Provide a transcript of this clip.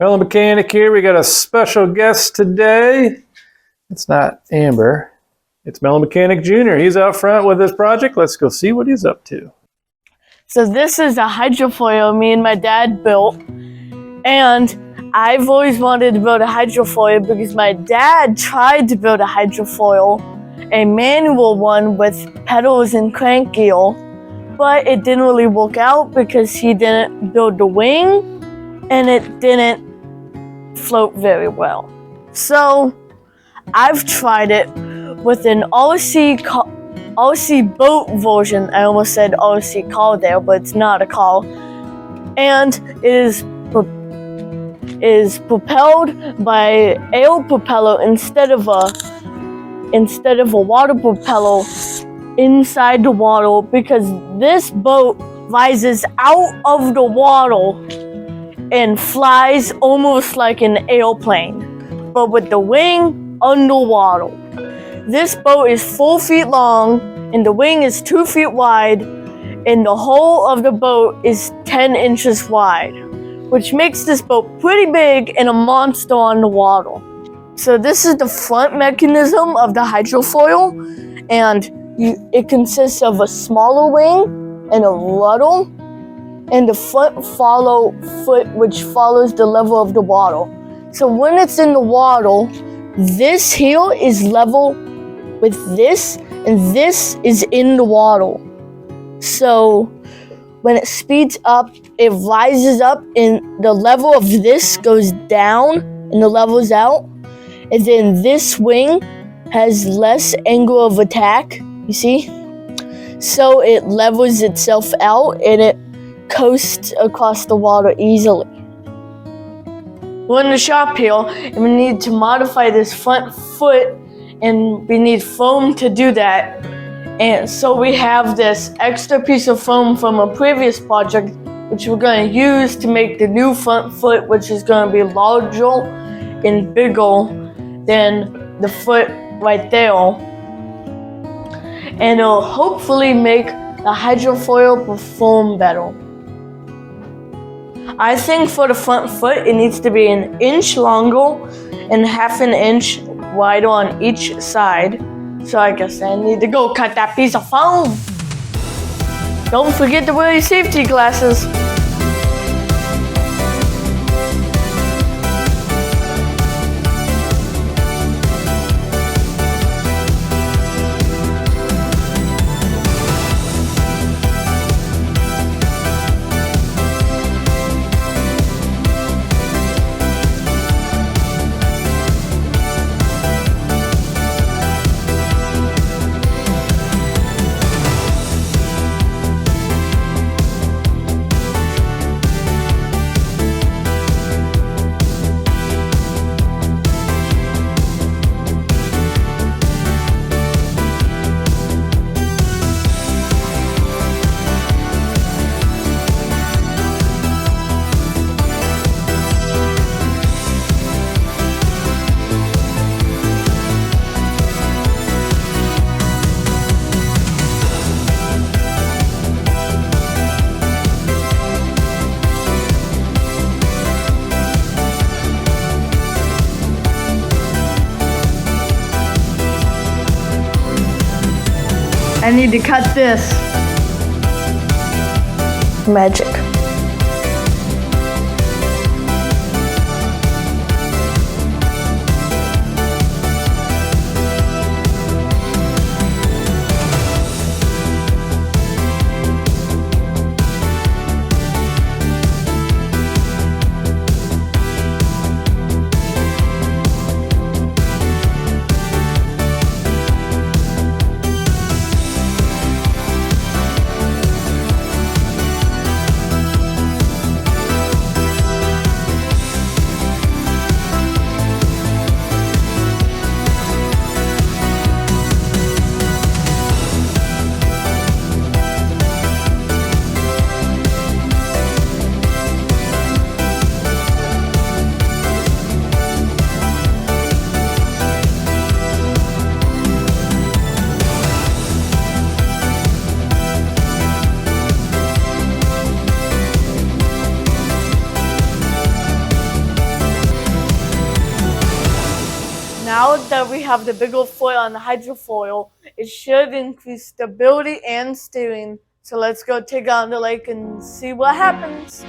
Mellow Mechanic here. We got a special guest today. It's not Amber. It's Mellow Mechanic Jr. He's out front with his project. Let's go see what he's up to. So this is a hydrofoil me and my dad built. And I've always wanted to build a hydrofoil because my dad tried to build a hydrofoil, a manual one with pedals and crank gear, but it didn't really work out because he didn't build the wing and it didn't float very well. So I've tried it with an RC boat version. I almost said RC car there, but it's not a car. And it is propelled by air propeller instead of a water propeller inside the water, because this boat rises out of the water and flies almost like an airplane, but with the wing underwater. This boat is 4 feet long and the wing is 2 feet wide, and the hull of the boat is 10 inches wide, which makes this boat pretty big and a monster on the water. So this is the front mechanism of the hydrofoil, and it consists of a smaller wing and a rudder, and the front foot which follows the level of the water. So when it's in the water, this here is level with this, and this is in the water. So when it speeds up, it rises up, and the level of this goes down, and the level's out. And then this wing has less angle of attack, you see? So it levels itself out, and it coasts across the water easily. We're in the shop here, and we need to modify this front foot, and we need foam to do that. And so we have this extra piece of foam from a previous project, which we're going to use to make the new front foot, which is going to be larger and bigger than the foot right there. And it'll hopefully make the hydrofoil perform better. I think for the front foot, it needs to be 1 inch longer and 1/2 inch wider on each side. So I guess I need to go cut that piece of foam. Don't forget to wear your safety glasses. I need to cut this. Magic. Now that we have the big old foil on the hydrofoil, it should increase stability and steering. So let's go take it on the lake and see what happens.